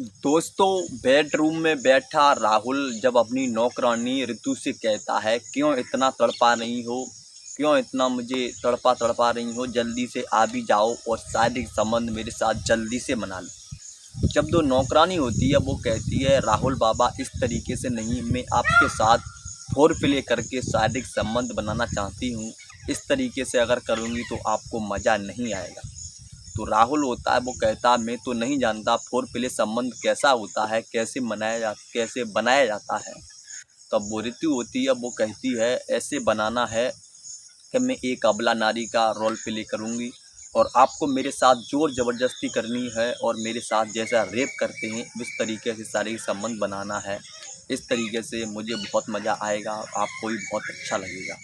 दोस्तों, बेडरूम में बैठा राहुल जब अपनी नौकरानी ऋतु से कहता है, क्यों इतना तड़पा नहीं हो, क्यों इतना मुझे तड़पा रही हो, जल्दी से आ भी जाओ और शारीरिक संबंध मेरे साथ जल्दी से बना लो। जब दो नौकरानी होती है वो कहती है, राहुल बाबा इस तरीके से नहीं, मैं आपके साथ फोर प्ले करके शारीरिक संबंध बनाना चाहती हूँ। इस तरीके से अगर करूँगी तो आपको मज़ा नहीं आएगा। तो राहुल होता है वो कहता, मैं तो नहीं जानता फोर प्ले संबंध कैसा होता है, कैसे बनाया जाता है। तब वो ऋतु होती है वो कहती है, ऐसे बनाना है कि मैं एक अबला नारी का रोल प्ले करूँगी और आपको मेरे साथ जोर ज़बरदस्ती करनी है और मेरे साथ जैसा रेप करते हैं उस तरीके से शारीरिक संबंध बनाना है। इस तरीके से मुझे बहुत मज़ा आएगा, आपको भी बहुत अच्छा लगेगा।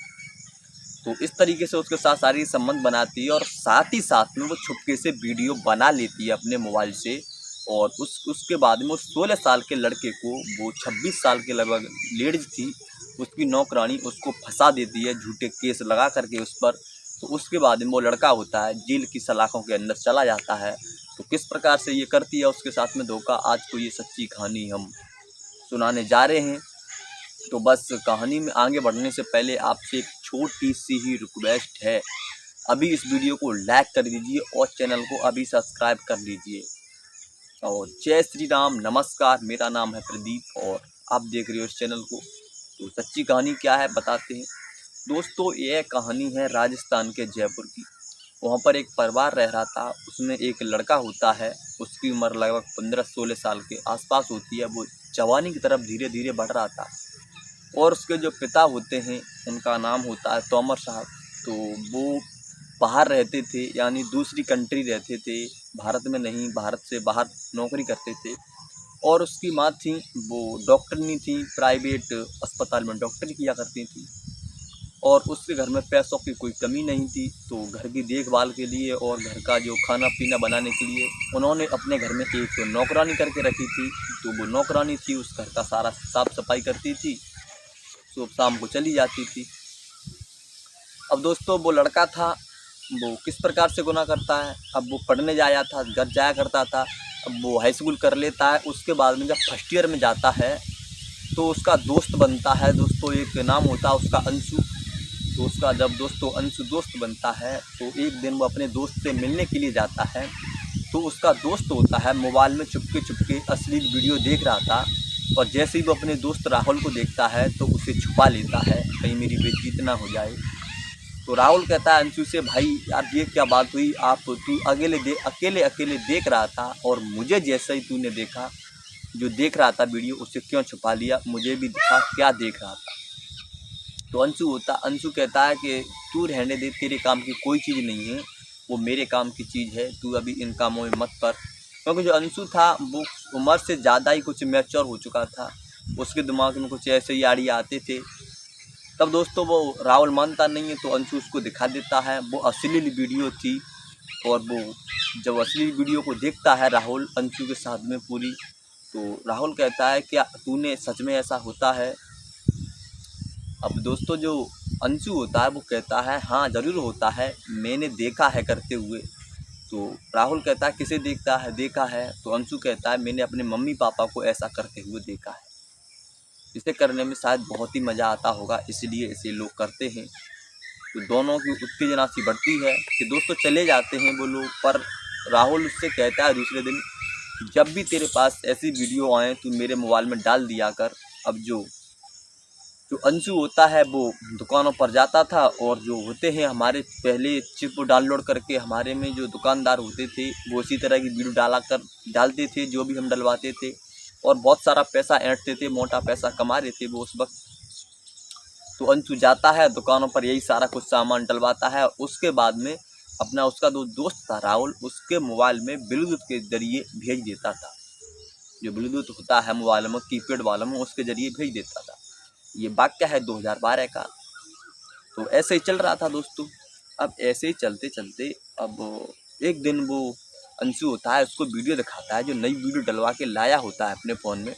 तो इस तरीके से उसके साथ शारीरिक संबंध बनाती है और साथ ही साथ में वो छुपके से वीडियो बना लेती है अपने मोबाइल से। और उसके बाद में उस 16 साल के लड़के को, वो 26 साल के लगभग लेडीज थी, उसकी नौकरानी उसको फंसा देती है झूठे केस लगा करके उस पर। तो उसके बाद में वो लड़का होता है जेल की सलाखों के अंदर चला जाता है। तो किस प्रकार से ये करती है उसके साथ में धोखा, आज को ये सच्ची कहानी हम सुनाने जा रहे हैं। तो बस कहानी में आगे बढ़ने से पहले आपसे एक छोटी सी ही रिक्वेस्ट है, अभी इस वीडियो को लाइक कर दीजिए और चैनल को अभी सब्सक्राइब कर लीजिए। और जय श्री राम, नमस्कार, मेरा नाम है प्रदीप और आप देख रहे हो इस चैनल को। तो सच्ची कहानी क्या है बताते हैं। दोस्तों, यह कहानी है राजस्थान के जयपुर की। वहाँ पर एक परिवार रह रहा था, उसमें एक लड़का होता है, उसकी उम्र लगभग 15-16 साल के आसपास होती है। वो जवानी की तरफ धीरे धीरे बढ़ रहा था और उसके जो पिता होते हैं उनका नाम होता है तोमर साहब। तो वो बाहर रहते थे, यानी दूसरी कंट्री रहते थे, भारत में नहीं, भारत से बाहर नौकरी करते थे। और उसकी माँ थी, वो डॉक्टरनी थी, प्राइवेट अस्पताल में डॉक्टरी किया करती थी। और उसके घर में पैसों की कोई कमी नहीं थी। तो घर की देखभाल के लिए और घर का जो खाना पीना बनाने के लिए उन्होंने अपने घर में एक नौकरानी करके रखी थी। तो वो नौकरानी थी, उस घर का सारा साफ सफाई करती थी, तो शाम को चली जाती थी। अब दोस्तों, वो लड़का था, वो किस प्रकार से गुनाह करता है। अब वो पढ़ने जाया था, घर जाया करता था। अब वो हाई स्कूल कर लेता है, उसके बाद में जब फर्स्ट ईयर में जाता है तो उसका दोस्त बनता है। दोस्तों, एक नाम होता है उसका अंशु। तो उसका जब दोस्तों अंशु दोस्त बनता है तो एक दिन वो अपने दोस्त से मिलने के लिए जाता है। तो उसका दोस्त होता है मोबाइल में चुपके अश्लील वीडियो देख रहा था। और जैसे ही वो अपने दोस्त राहुल को देखता है तो उसे छुपा लेता है, कहीं मेरी बेइज्जती ना हो जाए। तो राहुल कहता है अंशु से, भाई यार ये क्या बात हुई, तू अकेले देख रहा था और मुझे जैसे ही तूने देखा, जो देख रहा था वीडियो, उसे क्यों छुपा लिया, मुझे भी दिखा क्या देख रहा था। तो अंशु कहता है कि तू रहने दे, तेरे काम की कोई चीज़ नहीं है, वो मेरे काम की चीज़ है, तू अभी इन कामों में मत कर। क्योंकि जो अंशु था वो उम्र से ज़्यादा ही कुछ मैच्योर हो चुका था, उसके दिमाग में कुछ ऐसे ही आइडिया आते थे। तब दोस्तों वो राहुल मानता नहीं है तो अंशु उसको दिखा देता है, वो अश्लील वीडियो थी। और वो जब अश्लील वीडियो को देखता है राहुल अंशु के साथ में पूरी, तो राहुल कहता है, क्या तूने सच में ऐसा होता है। अब दोस्तों, जो अंशु होता है वो कहता है, हाँ ज़रूर होता है, मैंने देखा है करते हुए। तो राहुल कहता है, किसे देखा है। तो अंशु कहता है, मैंने अपने मम्मी पापा को ऐसा करते हुए देखा है। इसे करने में शायद बहुत ही मज़ा आता होगा, इसलिए इसे लोग करते हैं। तो दोनों की उत्तेजना सी बढ़ती है कि दोस्तों चले जाते हैं वो लोग। पर राहुल उससे कहता है दूसरे दिन, जब भी तेरे पास ऐसी वीडियो आए तो मेरे मोबाइल में डाल दिया कर। अब जो अंशु होता है वो दुकानों पर जाता था और जो होते हैं हमारे पहले चिप डाउनलोड करके हमारे में जो दुकानदार होते थे वो इसी तरह की वीडियो डालते थे, जो भी हम डलवाते थे, और बहुत सारा पैसा ऐंठते थे, मोटा पैसा कमा रहे थे वो उस वक्त। तो अंशु जाता है दुकानों पर, यही सारा कुछ सामान डलवाता है। उसके बाद में अपना उसका जो दोस्त था राहुल, उसके मोबाइल में ब्लूटूथ के जरिए भेज देता था। जो ब्लूटूथ होता है मोबाइल में कीपैड वाला में, उसके जरिए भेज देता था। ये वाक्य है 2012 का। तो ऐसे ही चल रहा था दोस्तों। अब ऐसे ही चलते चलते अब एक दिन वो अंशु होता है, उसको वीडियो दिखाता है, जो नई वीडियो डलवा के लाया होता है अपने फ़ोन में।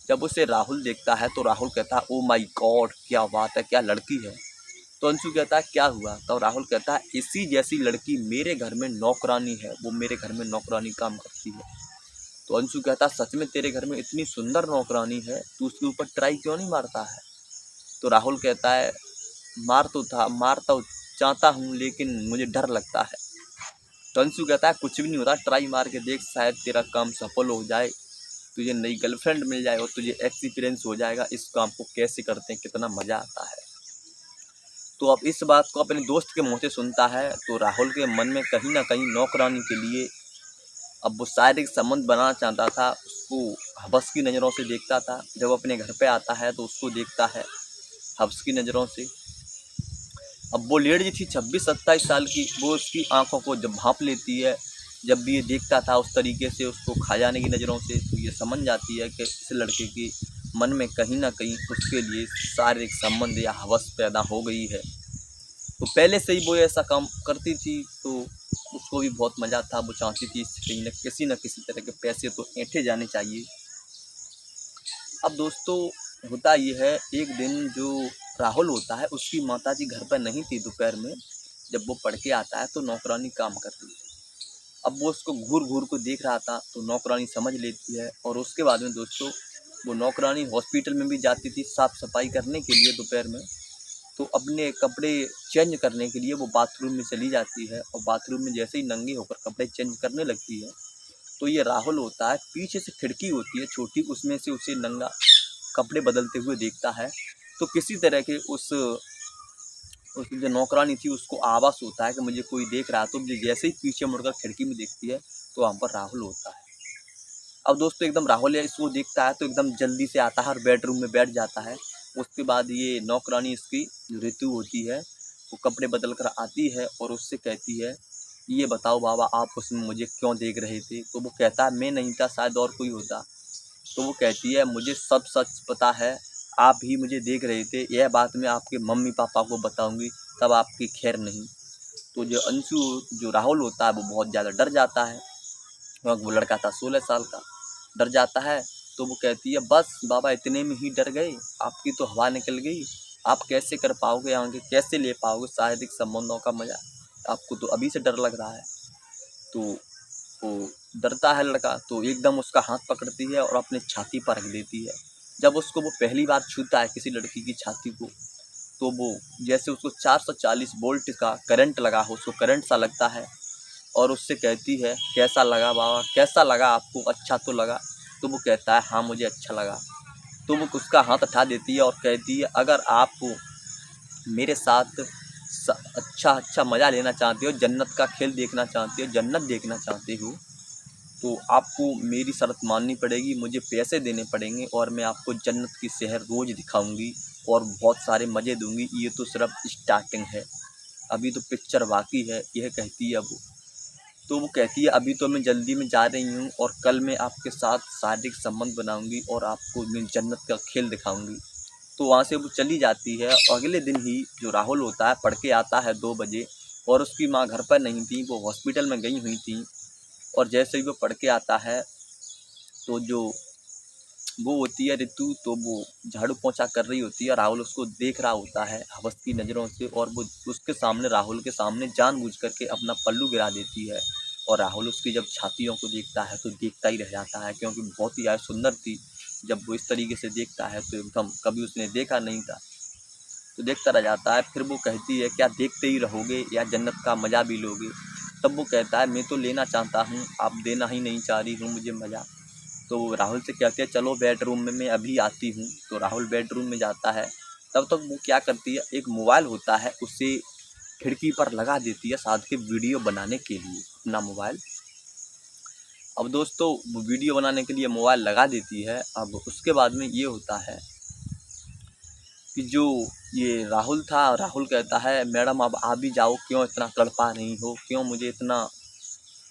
जब उसे राहुल देखता है तो राहुल कहता है, ओ माई गॉड, क्या बात है, क्या लड़की है। तो अंशु कहता है, क्या हुआ। तो राहुल कहता है, इसी जैसी लड़की मेरे घर में नौकरानी है, वो मेरे घर में नौकरानी काम करती है। तो अंशु कहता सच में तेरे घर में इतनी सुंदर नौकरानी है, तू उसके ऊपर ट्राई क्यों नहीं मारता है? तो राहुल कहता है मारता चाहता हूँ लेकिन मुझे डर लगता है। तो अंशु कहता है कुछ भी नहीं होता, ट्राई मार के देख, शायद तेरा काम सफल हो जाए, तुझे नई गर्लफ्रेंड मिल जाए और तुझे एक्सपीरियंस हो जाएगा इस काम को कैसे करते हैं, कितना मजा आता है। तो अब इस बात को अपने दोस्त के मुंह से सुनता है तो राहुल के मन में कहीं ना कहीं नौकरानी के लिए अब वो शारीरिक संबंध बनाना चाहता था। उसको हवस की नज़रों से देखता था, जब अपने घर पे आता है तो उसको देखता है हवस की नज़रों से। अब वो लेडी थी 26-27 साल की, वो उसकी आंखों को जब भांप लेती है, जब भी ये देखता था उस तरीके से उसको खा जाने की नज़रों से, तो ये समझ जाती है कि इस लड़के के मन में कहीं ना कहीं उसके लिए शारीरिक संबंध या हवस पैदा हो गई है। तो पहले से ही वो ऐसा काम करती थी तो उसको भी बहुत मज़ा था। वो चाहती थी कहीं न किसी तरह के पैसे तो ऐंठे जाने चाहिए। अब दोस्तों होता ये है, एक दिन जो राहुल होता है उसकी माताजी घर पर नहीं थी दोपहर में, जब वो पढ़ के आता है तो नौकरानी काम कर रही थी। अब वो उसको घूर घूर को देख रहा था तो नौकरानी समझ लेती है और उसके बाद में दोस्तों वो नौकरानी हॉस्पिटल में भी जाती थी साफ़ सफाई करने के लिए दोपहर में। तो अपने कपड़े चेंज करने के लिए वो बाथरूम में चली जाती है और बाथरूम में जैसे ही नंगी होकर कपड़े चेंज करने लगती है तो ये राहुल होता है, पीछे से खिड़की होती है छोटी, उसमें से उसे नंगा कपड़े बदलते हुए देखता है। तो किसी तरह के उस जो नौकरानी थी उसको आभास होता है कि मुझे कोई देख रहा है, तो जैसे ही पीछे मुड़कर खिड़की में देखती है तो वहाँ पर राहुल होता है। अब दोस्तों एकदम राहुल है इसको देखता है तो एकदम जल्दी से आता है और बेडरूम में बैठ जाता है। उसके बाद ये नौकरानी इसकी जो ऋतु होती है वो कपड़े बदल कर आती है और उससे कहती है ये बताओ बाबा आप उसमें मुझे क्यों देख रहे थे? तो वो कहता है मैं नहीं था, शायद और कोई होता। तो वो कहती है मुझे सब सच पता है, आप ही मुझे देख रहे थे, यह बात मैं आपके मम्मी पापा को बताऊंगी, तब आपकी खैर नहीं। तो जो अंशु जो राहुल होता है वो बहुत ज़्यादा डर जाता है, क्योंकि वो लड़का था 16 साल का, डर जाता है। तो वो कहती है बस बाबा इतने में ही डर गए, आपकी तो हवा निकल गई, आप कैसे कर पाओगे आगे, कैसे ले पाओगे शारीरिक संबंधों का मजा, आपको तो अभी से डर लग रहा है। तो वो डरता है लड़का, तो एकदम उसका हाथ पकड़ती है और अपने छाती पर रख देती है। जब उसको वो पहली बार छूता है किसी लड़की की छाती को, तो वो जैसे उसको 440 वोल्ट का करंट लगा हो, उसको करंट सा लगता है और उससे कहती है कैसा लगा बाबा, कैसा लगा आपको, अच्छा तो लगा? तो वो कहता है हाँ मुझे अच्छा लगा। तो वो उसका हाथ उठा देती है और कहती है अगर आप मेरे साथ अच्छा मज़ा लेना चाहते हो, जन्नत का खेल देखना चाहते हो, जन्नत देखना चाहते हो, तो आपको मेरी शर्त माननी पड़ेगी, मुझे पैसे देने पड़ेंगे और मैं आपको जन्नत की शहर रोज़ दिखाऊंगी और बहुत सारे मज़े दूंगी। ये तो सिर्फ स्टार्टिंग है, अभी तो पिक्चर बाकी है, यह कहती है वो। तो वो कहती है अभी तो मैं जल्दी में जा रही हूँ और कल मैं आपके साथ शारीरिक संबंध बनाऊंगी और आपको मैं जन्नत का खेल दिखाऊंगी। तो वहाँ से वो चली जाती है। अगले दिन ही जो राहुल होता है पढ़ के आता है 2 बजे और उसकी माँ घर पर नहीं थी, वो हॉस्पिटल में गई हुई थी। और जैसे ही वो पढ़ के आता है तो जो वो होती है ऋतु, तो वो झाड़ू पोंछा कर रही होती है, राहुल उसको देख रहा होता है हवस की नज़रों से और वो उसके सामने, राहुल के सामने जानबूझ करके अपना पल्लू गिरा देती है। और राहुल उसकी जब छातियों को देखता है तो देखता ही रह जाता है, क्योंकि बहुत ही यार सुंदर थी। जब वो इस तरीके से देखता है तो एकदम कभी उसने देखा नहीं था, तो देखता रह जाता है। फिर वो कहती है क्या देखते ही रहोगे या जन्नत का मज़ा भी लोगे? तब वो कहता है मैं तो लेना चाहता हूँ, आप देना ही नहीं चाह रही हूँ मुझे मज़ा। तो राहुल से कहते हैं चलो बेडरूम में मैं अभी आती हूँ। तो राहुल बेडरूम में जाता है, तब तक वो क्या करती है, एक मोबाइल होता है उसे खिड़की पर लगा देती है साथ के वीडियो बनाने के लिए अपना मोबाइल। अब दोस्तों वो वीडियो बनाने के लिए मोबाइल लगा देती है। अब उसके बाद में ये होता है कि जो ये राहुल था, राहुल कहता है मैडम अब आ भी जाओ, क्यों इतना तड़पा रही हो, क्यों मुझे इतना,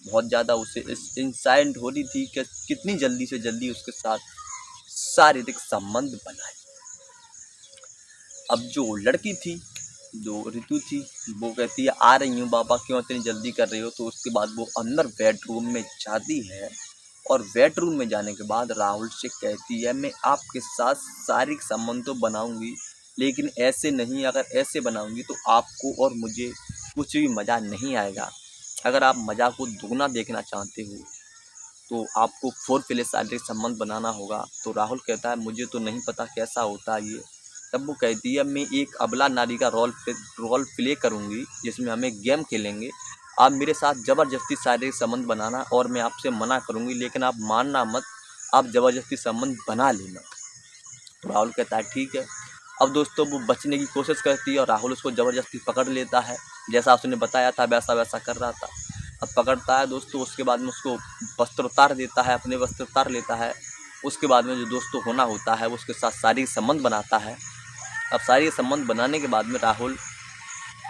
बहुत ज़्यादा उसे इंसाइड हो रही थी कि कितनी जल्दी से जल्दी उसके साथ शारीरिक संबंध बनाए। अब जो लड़की थी, जो ऋतु थी, वो कहती है आ रही हूँ बाबा, क्यों इतनी जल्दी कर रही हो? तो उसके बाद वो अंदर बेडरूम में जाती है और बेडरूम में जाने के बाद राहुल से कहती है मैं आपके साथ शारीरिक संबंध तो बनाऊंगी, लेकिन ऐसे नहीं, अगर ऐसे बनाऊंगी तो आपको और मुझे कुछ भी मज़ा नहीं आएगा। अगर आप मज़ा को दुगना देखना चाहते हो तो आपको 4 प्ले शारीरिक संबंध बनाना होगा। तो राहुल कहता है मुझे तो नहीं पता कैसा होता है ये। तब वो कहती है मैं एक अबला नारी का रोल प्ले करूँगी जिसमें हमें गेम खेलेंगे। आप मेरे साथ ज़बरदस्ती शारीरिक संबंध बनाना और मैं आपसे मना करूँगी, लेकिन आप मानना मत, आप ज़बरदस्ती संबंध बना लेना। तो राहुल कहता है ठीक है। अब दोस्तों वो बचने की कोशिश करती है और राहुल उसको ज़बरदस्ती पकड़ लेता है। जैसा उसने बताया था वैसा वैसा कर रहा था। अब पकड़ता है दोस्तों, उसके बाद में उसको वस्त्र उतार देता है, अपने वस्त्र उतार लेता है। उसके बाद में जो दोस्तों होना होता है वो उसके साथ शारीरिक संबंध बनाता है। अब शारीरिक संबंध बनाने के बाद में राहुल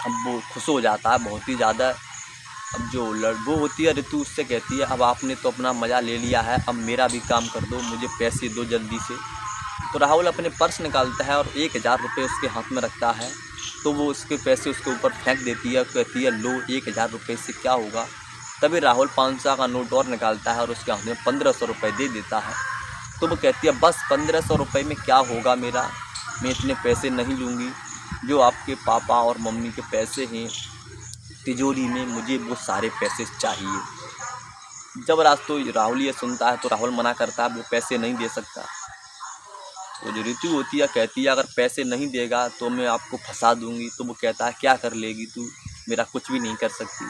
अब वो खुश हो जाता है बहुत ही ज़्यादा। अब जो वो होती है ऋतु, उससे कहती है अब आपने तो अपना मज़ा ले लिया है, अब मेरा भी काम कर दो, मुझे पैसे दो जल्दी से। तो राहुल अपने पर्स निकालता है और 1000 रुपये उसके हाथ में रखता है। तो वो उसके पैसे उसके ऊपर फेंक देती है, कहती है लो 1000 रुपये से क्या होगा। तभी राहुल 500 का नोट और निकालता है और उसके हाथ में 1500 रुपये दे देता है। तो वो कहती है बस 1500 रुपये में क्या होगा मेरा, मैं इतने पैसे नहीं लूँगी, जो आपके पापा और मम्मी के पैसे हैं तिजोरी में, मुझे वो सारे पैसे चाहिए। जब राहुल ये सुनता है तो राहुल मना करता है, वो पैसे नहीं दे सकता। तो जो ऋतु होती है कहती है अगर पैसे नहीं देगा तो मैं आपको फंसा दूंगी। तो वो कहता है क्या कर लेगी तू, मेरा कुछ भी नहीं कर सकती।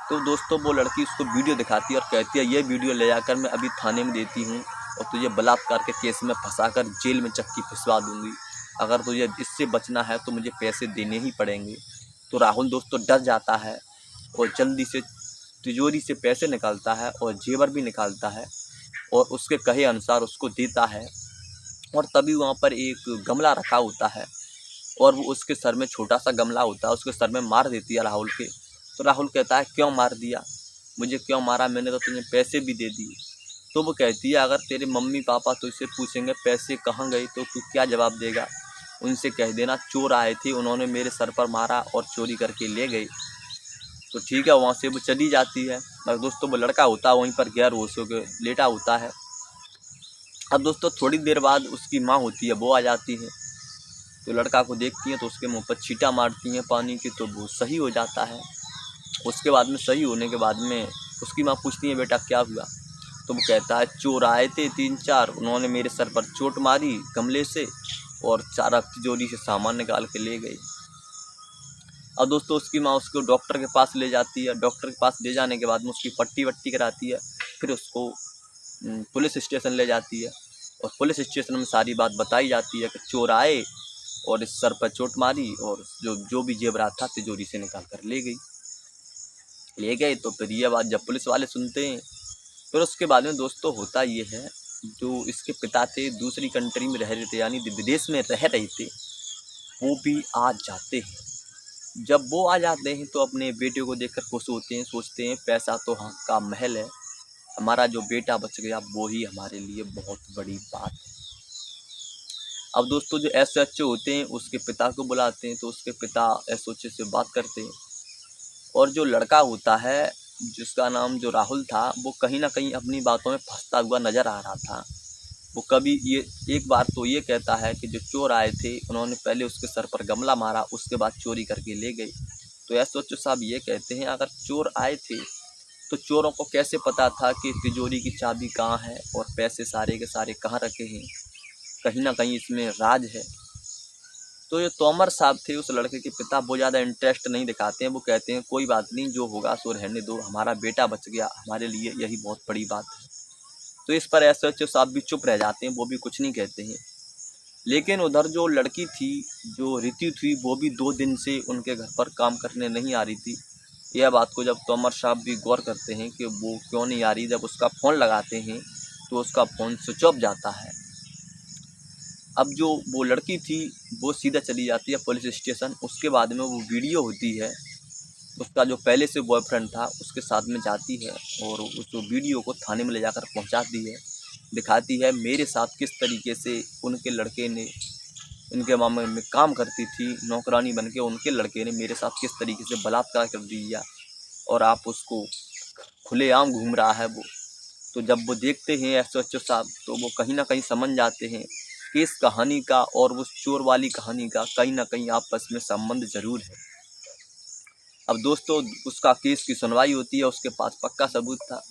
तो दोस्तों वो लड़की उसको वीडियो दिखाती है और कहती है ये वीडियो ले जाकर मैं अभी थाने में देती हूँ और तुझे बलात्कार के केस में फंसाकर जेल में चक्की फिसवा दूंगी। अगर तुझे इससे बचना है तो मुझे पैसे देने ही पड़ेंगे। तो राहुल दोस्तों डर जाता है और जल्दी से तिजोरी से पैसे निकालता है और जेवर भी निकालता है और उसके कहे अनुसार उसको देता है। और तभी वहाँ पर एक गमला रखा होता है और वो उसके सर में, छोटा सा गमला होता है, उसके सर में मार देती है राहुल के। तो राहुल कहता है क्यों मार दिया, मुझे क्यों मारा, मैंने तो तुम्हें पैसे भी दे दिए। तो वो कहती है अगर तेरे मम्मी पापा तो इससे पूछेंगे पैसे कहाँ गए तो तू क्या जवाब देगा, उनसे कह देना चोर आए थे, उन्होंने मेरे सर पर मारा और चोरी करके ले गए। तो ठीक है, वहाँ से वो चली जाती है। और दोस्तों वो लड़का होता है वहीं पर गैर होश होकर लेटा होता है। अब दोस्तों थोड़ी देर बाद उसकी माँ होती है वो आ जाती है। तो लड़का को देखती है तो उसके मुंह पर छींटा मारती हैं पानी की, तो वो सही हो जाता है। उसके बाद में सही होने के बाद में उसकी माँ पूछती है बेटा क्या हुआ। तो वो कहता है चोर आए थे 3-4, उन्होंने मेरे सर पर चोट मारी गमले से और सारा तिजोरी से सामान निकाल के ले गए। अब दोस्तों उसकी माँ उसको डॉक्टर के पास ले जाती है। डॉक्टर के पास ले जाने के बाद में उसकी पट्टी वट्टी कराती है, फिर उसको पुलिस स्टेशन ले जाती है और पुलिस स्टेशन में सारी बात बताई जाती है कि चोर आए और इस सर पर चोट मारी और जो भी जेवरात था तिजोरी से निकाल कर ले गए। तो फिर ये बात जब पुलिस वाले सुनते हैं, फिर उसके बाद में दोस्तों होता ये है, जो इसके पिता थे दूसरी कंट्री में रह रहे थे, यानी विदेश में रह रहे थे, वो भी आ जाते हैं। जब वो आ जाते हैं तो अपने बेटे को देखकर खुश होते हैं, सोचते हैं पैसा तो हाँ का महल है, हमारा जो बेटा बच गया वो ही हमारे लिए बहुत बड़ी बात है। अब दोस्तों जो SHO होते हैं उसके पिता को बुलाते हैं, तो उसके पिता SHO से बात करते हैं। और जो लड़का होता है जिसका नाम जो राहुल था, वो कहीं ना कहीं अपनी बातों में फंसता हुआ नज़र आ रहा था। वो कभी ये एक बार तो ये कहता है कि जो चोर आए थे उन्होंने पहले उसके सर पर गमला मारा, उसके बाद चोरी करके ले गए। तो SHO साहब ये कहते हैं अगर चोर आए थे तो चोरों को कैसे पता था कि तिजोरी की चाबी कहाँ है और पैसे सारे के सारे कहाँ रखे हैं, कहीं ना कहीं इसमें राज है। तो ये तोमर साहब थे उस लड़के के पिता, वो ज़्यादा इंटरेस्ट नहीं दिखाते हैं। वो कहते हैं कोई बात नहीं, जो होगा सो रहने दो, हमारा बेटा बच गया, हमारे लिए यही बहुत बड़ी बात है। तो इस पर SHO साहब भी चुप रह जाते हैं, वो भी कुछ नहीं कहते हैं। लेकिन उधर जो लड़की थी, जो ऋतु थी, वो भी 2 दिन से उनके घर पर काम करने नहीं आ रही थी। यह बात को जब तोमर साहब भी गौर करते हैं कि वो क्यों नहीं आ रही, जब उसका फ़ोन लगाते हैं तो उसका फ़ोन स्विच ऑफ जाता है। अब जो वो लड़की थी वो सीधा चली जाती है पुलिस स्टेशन। उसके बाद में वो वीडियो होती है, उसका जो पहले से बॉयफ्रेंड था उसके साथ में जाती है और उस वीडियो को थाने में ले जाकर पहुंचाती है, दिखाती है मेरे साथ किस तरीके से उनके लड़के ने, इनके मामले में काम करती थी नौकरानी बन के, उनके लड़के ने मेरे साथ किस तरीके से बलात्कार कर दिया और आप उसको खुलेआम घूम रहा है वो। तो जब वो देखते हैं SHO साहब तो वो कहीं ना कहीं समझ जाते हैं कि इस कहानी का और उस चोर वाली कहानी का कहीं ना कहीं आपस में संबंध जरूर है। अब दोस्तों उसका केस की सुनवाई होती है, उसके पास पक्का सबूत था।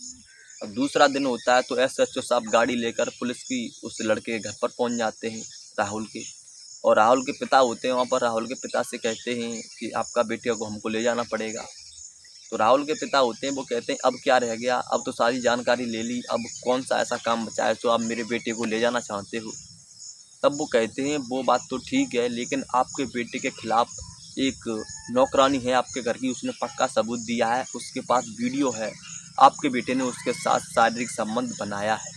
अब दूसरा दिन होता है तो SHO साहब गाड़ी लेकर पुलिस की उस लड़के के घर पर पहुंच जाते हैं, राहुल के। और राहुल के पिता होते हैं वहाँ पर। राहुल के पिता से कहते हैं कि आपका बेटे को हमको ले जाना पड़ेगा। तो राहुल के पिता होते हैं, वो कहते हैं अब क्या रह गया, अब तो सारी जानकारी ले ली, अब कौन सा ऐसा काम बचा है जो आप मेरे बेटे को ले जाना चाहते हो। तब वो कहते हैं वो बात तो ठीक है, लेकिन आपके बेटे के खिलाफ एक नौकरानी है आपके घर की, उसने पक्का सबूत दिया है, उसके पास वीडियो है, आपके बेटे ने उसके साथ शारीरिक संबंध बनाया है।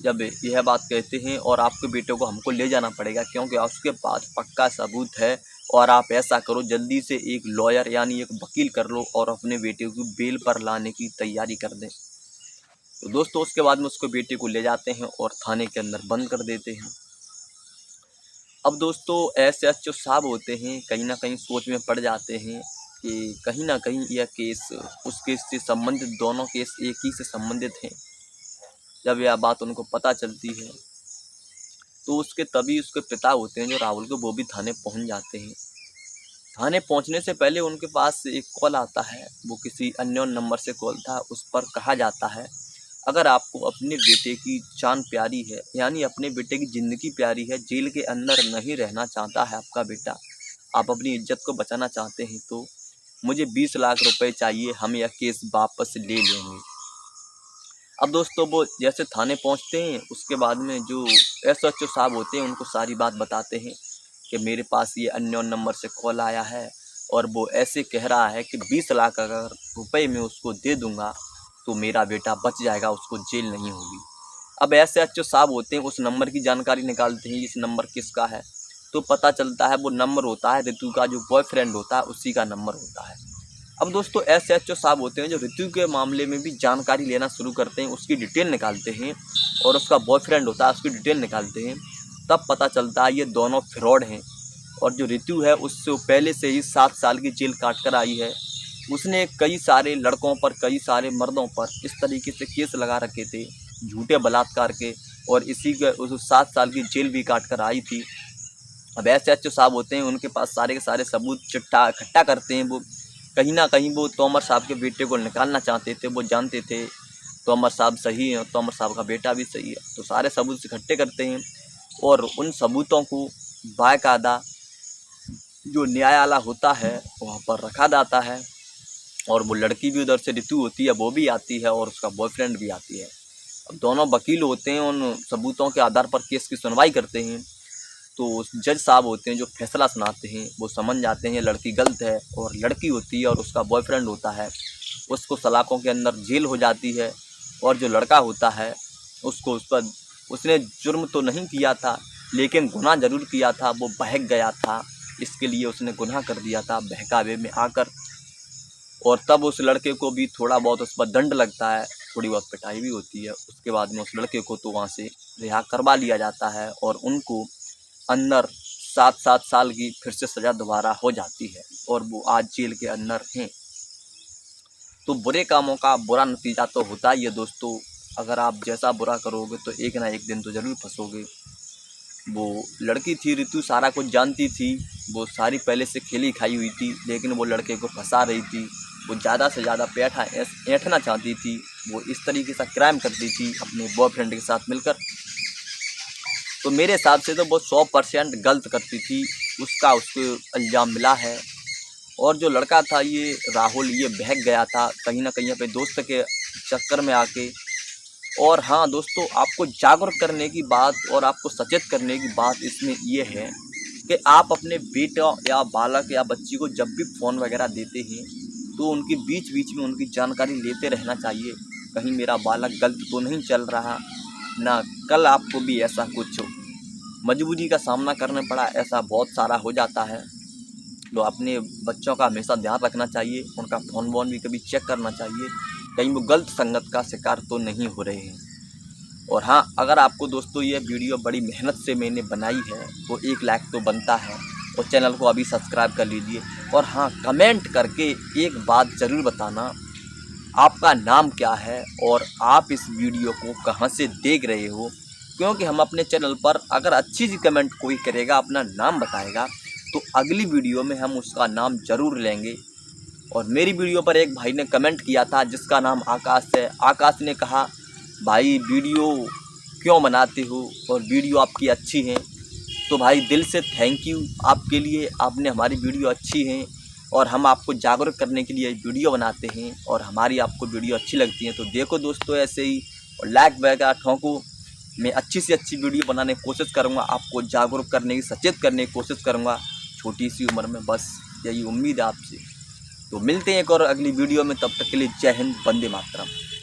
जब यह बात कहते हैं और आपके बेटे को हमको ले जाना पड़ेगा क्योंकि उसके पास पक्का सबूत है, और आप ऐसा करो जल्दी से एक लॉयर यानी एक वकील कर लो और अपने बेटे को बेल पर लाने की तैयारी कर दें। तो दोस्तों उसके बाद में उसके बेटे को ले जाते हैं और थाने के अंदर बंद कर देते हैं। अब दोस्तों SHO साहब होते हैं कहीं ना कहीं सोच में पड़ जाते हैं कि कहीं ना कहीं यह केस उस केस से संबंधित, दोनों केस एक ही से संबंधित हैं। जब यह बात उनको पता चलती है तो तभी उसके पिता होते हैं जो राहुल के, वो भी थाने पहुंच जाते हैं। थाने पहुंचने से पहले उनके पास एक कॉल आता है, वो किसी अननोन नंबर से कॉल था। उस पर कहा जाता है अगर आपको अपने बेटे की जान प्यारी है, यानी अपने बेटे की ज़िंदगी प्यारी है, जेल के अंदर नहीं रहना चाहता है आपका बेटा, आप अपनी इज्जत को बचाना चाहते हैं, तो मुझे 20 लाख रुपए चाहिए, हम यह केस वापस ले लेंगे। अब दोस्तों वो जैसे थाने पहुंचते हैं उसके बाद में जो SHO साहब होते हैं उनको सारी बात बताते हैं कि मेरे पास ये अननोन नंबर से कॉल आया है और वो ऐसे कह रहा है कि 20 लाख अगर रुपए मैं उसको दे दूंगा तो मेरा बेटा बच जाएगा, उसको जेल नहीं होगी। अब SHO साहब होते हैं उस नंबर की जानकारी निकालते हैं, इस नंबर किसका है, तो पता चलता है वो नंबर होता है ऋतु का जो बॉयफ्रेंड होता है, उसी का नंबर होता है। अब दोस्तों SHO साहब होते हैं जो ऋतु के मामले में भी जानकारी लेना शुरू करते हैं, उसकी डिटेल निकालते हैं और उसका बॉयफ्रेंड होता है उसकी डिटेल निकालते हैं। तब पता चलता है ये दोनों फ्रॉड हैं और जो ऋतु है उससे पहले से ही 7 साल की जेल काट कर आई है। उसने कई सारे लड़कों पर, कई सारे मर्दों पर इस तरीके से केस लगा रखे थे झूठे बलात्कार के, और इसी के उस 7 साल की जेल भी काट कर आई थी। अब SHO साहब होते हैं उनके पास सारे के सारे सबूत चिट्ठा इकट्ठा करते हैं। वो कहीं ना कहीं वो तोमर साहब के बेटे को निकालना चाहते थे, वो जानते थे तोमर साहब सही है, तोमर साहब का बेटा भी सही है, तो सारे सबूत इकट्ठे करते हैं और उन सबूतों को बाकायदा जो न्यायालय होता है वहाँ पर रखा जाता है। और वो लड़की भी उधर से ऋतु होती है, वो भी आती है और उसका बॉयफ्रेंड भी आती है। अब दोनों वकील होते हैं, उन सबूतों के आधार पर केस की सुनवाई करते हैं। तो जज साहब होते हैं जो फैसला सुनाते हैं, वो समझ जाते हैं लड़की गलत है और लड़की होती है और उसका बॉयफ्रेंड होता है, उसको सलाखों के अंदर जेल हो जाती है। और जो लड़का होता है उसको उसने जुर्म तो नहीं किया था लेकिन गुनाह ज़रूर किया था, वो बहक गया था, इसके लिए उसने गुनाह कर दिया था बहकावे में आकर। और तब उस लड़के को भी थोड़ा बहुत उस पर दंड लगता है, थोड़ी बहुत पिटाई भी होती है। उसके बाद में उस लड़के को तो वहाँ से रिहा करवा लिया जाता है और उनको अंदर 7 साल की फिर से सज़ा दोबारा हो जाती है और वो आज जेल के अंदर हैं। तो बुरे कामों का बुरा नतीजा तो होता ही है दोस्तों। अगर आप जैसा बुरा करोगे तो एक ना एक दिन तो ज़रूर फंसोगे। वो लड़की थी ऋतु, सारा कुछ जानती थी, वो सारी पहले से खेली खाई हुई थी, लेकिन वो लड़के को फंसा रही थी। वो ज़्यादा से ज़्यादा ऐंठना चाहती थी, वो इस तरीके से क्राइम करती थी अपने बॉयफ्रेंड के साथ मिलकर। तो मेरे हिसाब से तो वो 100% गलत करती थी, उसका उसको इल्ज़ाम मिला है। और जो लड़का था ये राहुल, ये बहक गया था कहीं ना कहीं अपने दोस्त के चक्कर में आके। और हाँ दोस्तों, आपको जागरूक करने की बात और आपको सचेत करने की बात इसमें ये है कि आप अपने बेटा या बालक या बच्ची को जब भी फ़ोन वगैरह देते हैं तो उनकी बीच बीच में उनकी जानकारी लेते रहना चाहिए, कहीं मेरा बालक गलत तो नहीं चल रहा ना, कल आपको भी ऐसा कुछ मजबूरी का सामना करना पड़ा, ऐसा बहुत सारा हो जाता है। तो अपने बच्चों का हमेशा ध्यान रखना चाहिए, उनका फ़ोन वोन भी कभी चेक करना चाहिए, कहीं वो गलत संगत का शिकार तो नहीं हो रहे हैं। और हाँ, अगर आपको दोस्तों ये वीडियो बड़ी मेहनत से मैंने बनाई है तो 1 लाइक तो बनता है और चैनल को अभी सब्सक्राइब कर लीजिए। और हाँ, कमेंट करके एक बात ज़रूर बताना, आपका नाम क्या है और आप इस वीडियो को कहाँ से देख रहे हो, क्योंकि हम अपने चैनल पर अगर अच्छी सी कमेंट कोई करेगा, अपना नाम बताएगा, तो अगली वीडियो में हम उसका नाम ज़रूर लेंगे। और मेरी वीडियो पर एक भाई ने कमेंट किया था जिसका नाम आकाश है। आकाश ने कहा भाई वीडियो क्यों बनाते हो और वीडियो आपकी अच्छी हैं। तो भाई दिल से थैंक यू आपके लिए, आपने हमारी वीडियो अच्छी हैं और हम आपको जागरूक करने के लिए वीडियो बनाते हैं और हमारी आपको वीडियो अच्छी लगती है तो देखो दोस्तों ऐसे ही और लाइक वगैरह ठोको। मैं अच्छी से अच्छी वीडियो बनाने की कोशिश करूँगा, आपको जागरूक करने की, सचेत करने की कोशिश करूँगा छोटी सी उम्र में। बस यही उम्मीद है आपसे। तो मिलते हैं एक और अगली वीडियो में, तब तक के लिए जय हिंद, वंदे मातरम।